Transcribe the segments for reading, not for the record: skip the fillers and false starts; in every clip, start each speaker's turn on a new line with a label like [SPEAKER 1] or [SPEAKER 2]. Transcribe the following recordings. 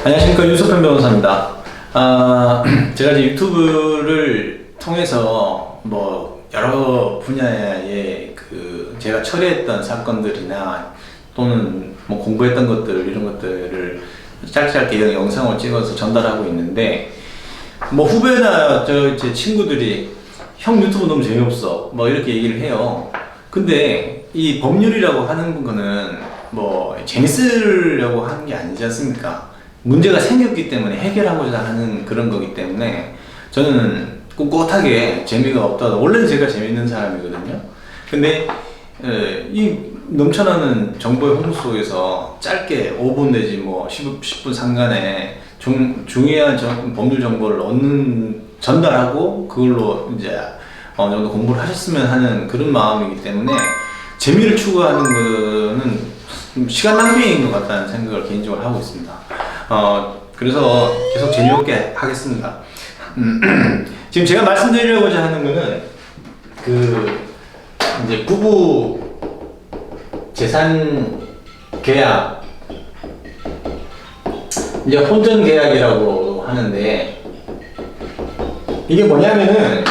[SPEAKER 1] 안녕하십니까, 유석현 변호사입니다. 제가 이제 유튜브를 통해서 뭐 여러 분야의 제가 처리했던 사건들이나 또는 뭐 공부했던 것들, 이런 것들을 짧게 영상을 찍어서 전달하고 있는데, 뭐 후배나 제 친구들이 형 유튜브 너무 재미없어 뭐 이렇게 얘기를 해요. 근데 이 법률이라고 하는 거는 뭐 재밌으려고 하는 게 아니지 않습니까? 문제가 생겼기 때문에 해결하고자 하는 그런 거기 때문에 저는 꿋꿋하게 재미가 없다. 원래는 제가 재밌는 사람이거든요. 근데 이 넘쳐나는 정보의 홍수 속에서 짧게 5분 내지 뭐 10분 상간에 중요한 법률 정보를 전달하고 그걸로 이제 어느 정도 공부를 하셨으면 하는 그런 마음이기 때문에 재미를 추구하는 거는 시간 낭비인 것 같다는 생각을 개인적으로 하고 있습니다. 그래서 계속 재미없게 하겠습니다. 지금 제가 말씀드리려고자 하는 거는 이제 부부 재산 계약, 이제 혼전 계약이라고 하는데, 이게 뭐냐면은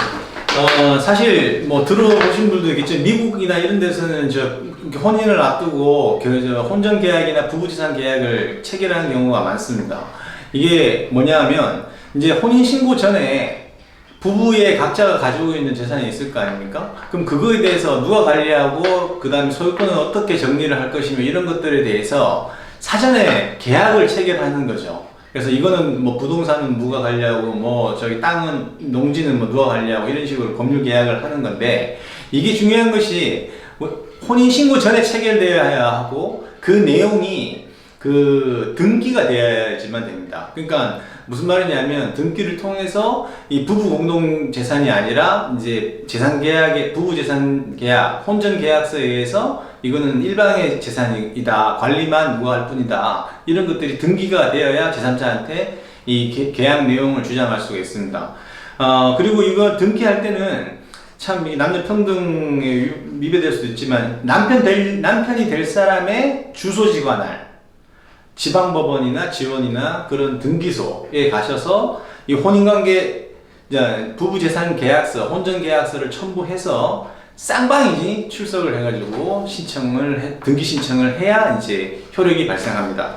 [SPEAKER 1] 사실 뭐 들어보신 분도 있겠죠. 미국이나 이런 데서는 혼인을 앞두고 혼전 계약이나 부부 재산 계약을 체결하는 경우가 많습니다. 이게 뭐냐면 이제 혼인 신고 전에 부부의 각자가 가지고 있는 재산이 있을 거 아닙니까? 그럼 그거에 대해서 누가 관리하고 그 다음에 소유권은 어떻게 정리를 할 것이며 이런 것들에 대해서 사전에 계약을 체결하는 거죠. 그래서 이거는 뭐 부동산은 누가 관리하고 뭐 땅은 농지는 뭐 누가 관리하고 이런 식으로 법률 계약을 하는 건데, 이게 중요한 것이 혼인 신고 전에 체결되어야 하고 그 내용이 등기가 되어야지만 됩니다. 그러니까 무슨 말이냐면 등기를 통해서 이 부부 공동 재산이 아니라 이제 부부 재산 계약, 혼전 계약서에 의해서 이거는 일방의 재산이다, 관리만 누가 할 뿐이다, 이런 것들이 등기가 되어야 제3자한테 이 계약 내용을 주장할 수가 있습니다. 그리고 이거 등기할 때는 참 남녀 평등에 위배될 수도 있지만 남편이 될 사람의 주소지관할 지방법원이나 지원이나 그런 등기소에 가셔서 이 혼인관계 부부재산 계약서, 혼전계약서를 첨부해서 쌍방이 출석을 해가지고 등기 신청을 해야 이제 효력이 발생합니다.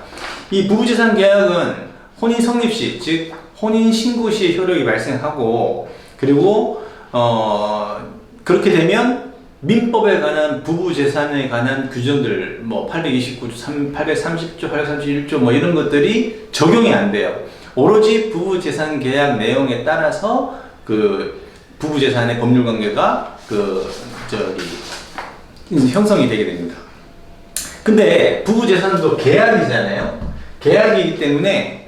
[SPEAKER 1] 이 부부재산 계약은 혼인 성립 시, 즉 혼인 신고 시에 효력이 발생하고, 그리고 그렇게 되면 민법에 관한 부부 재산에 관한 규정들, 뭐 829조, 830조, 831조 뭐 이런 것들이 적용이 안 돼요. 오로지 부부 재산 계약 내용에 따라서 부부 재산의 법률 관계가 형성이 되게 됩니다. 근데 부부 재산도 계약이잖아요. 계약이기 때문에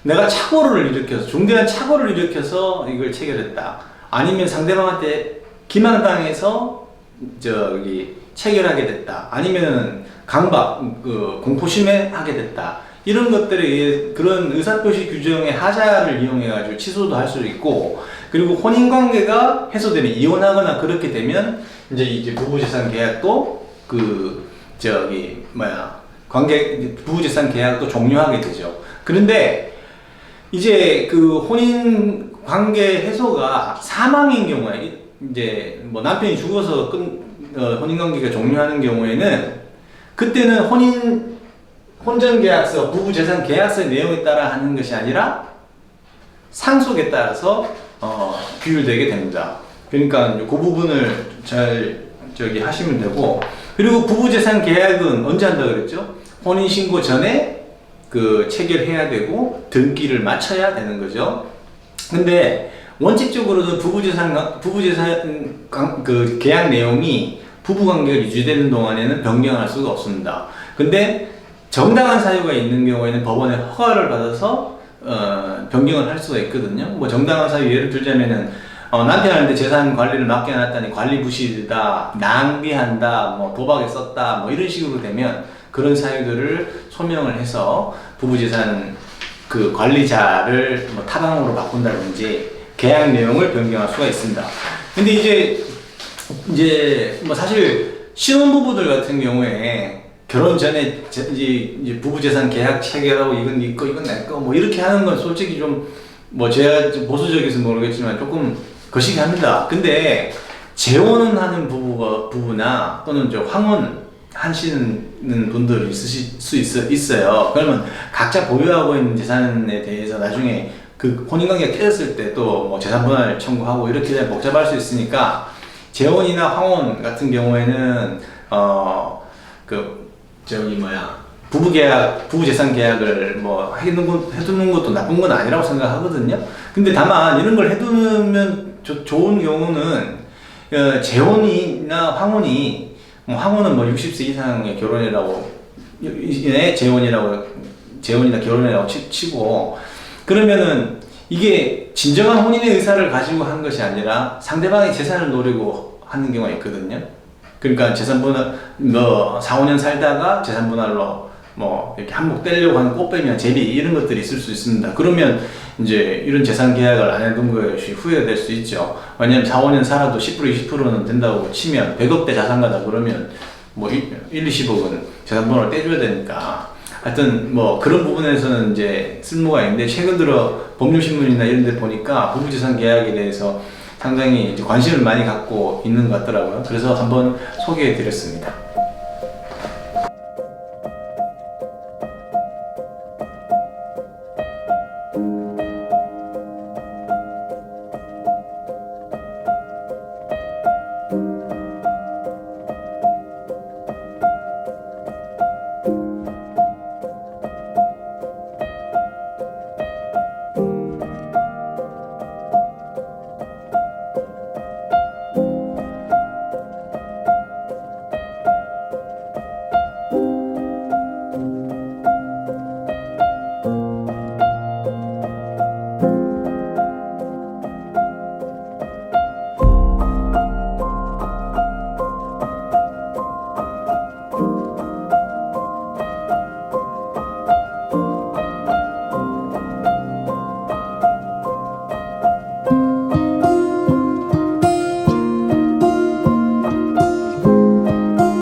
[SPEAKER 1] 내가 중대한 착오를 일으켜서 이걸 체결했다, 아니면 상대방한테 기망당해서 체결하게 됐다, 아니면 공포심에 하게 됐다, 이런 것들에 의해 그런 의사표시 규정의 하자를 이용해가지고 취소도 할 수 있고, 그리고 혼인관계가 해소되면 이혼하거나 그렇게 되면 이제 부부재산 계약도 부부재산 계약도 종료하게 되죠. 그런데 이제 혼인 관계 해소가 사망인 경우에, 이제 뭐 남편이 죽어서 혼인관계가 종료하는 경우에는, 그때는 혼전계약서, 부부재산 계약서의 내용에 따라 하는 것이 아니라 상속에 따라서 규율되게 됩니다. 그러니까 그 부분을 잘 하시면 되고, 그리고 부부재산 계약은 언제 한다 그랬죠? 혼인신고 전에 체결해야 되고 등기를 마쳐야 되는 거죠. 근데 원칙적으로는 부부재산 계약 내용이 부부관계가 유지되는 동안에는 변경할 수가 없습니다. 근데 정당한 사유가 있는 경우에는 법원의 허가를 받아서 변경을 할 수가 있거든요. 뭐 정당한 사유 예를 들자면은 남편한테 재산 관리를 맡겨놨다니 관리 부실이다, 낭비한다, 뭐 도박에 썼다, 뭐 이런 식으로 되면 그런 사유들을 소명을 해서 부부재산 관리자를 뭐 타당으로 바꾼다든지 계약 내용을 변경할 수가 있습니다. 근데 이제 뭐 사실 신혼부부들 같은 경우에 결혼 전에 이제 부부 재산 계약 체결하고 이건 네 거, 이건 내 거, 뭐 이렇게 하는 건 솔직히 좀 뭐 제가 좀 보수적이어서 모르겠지만 조금 거시기 합니다. 근데 재혼은 하는 부부나 또는 저 황혼 하시는 분들 있으실 수 있어요. 그러면 각자 보유하고 있는 재산에 대해서 나중에 그 혼인관계가 깨졌을 때 또 뭐 재산분할 청구하고 이렇게 복잡할 수 있으니까 재혼이나 황혼 같은 경우에는 부부 재산 계약을 뭐 해두는 것도 나쁜 건 아니라고 생각하거든요. 근데 다만 이런 걸 해두면 좋은 경우는 재혼이나 황혼이 뭐 황혼은 뭐 60세 이상의 결혼이라고 재혼이나 결혼이라고 치고 그러면은 이게 진정한 혼인의 의사를 가지고 한 것이 아니라 상대방의 재산을 노리고 하는 경우가 있거든요. 그러니까 재산분할, 4, 5년 살다가 재산분할로 뭐 이렇게 한몫 떼려고 하는 꽃뱀이나 제비 이런 것들이 있을 수 있습니다. 그러면 이제 이런 재산 계약을 안 해둔 것이 후회될 수 있죠. 왜냐면 4, 5년 살아도 10% 20%는 된다고 치면 100억대 자산가다 그러면 뭐 20억은 재산분할을 떼줘야 되니까 하여튼 뭐 그런 부분에서는 이제 쓸모가 있는데 최근 들어 법률신문이나 이런 데 보니까 부부재산 계약에 대해서 상당히 이제 관심을 많이 갖고 있는 것 같더라고요. 그래서 한번 소개해 드렸습니다.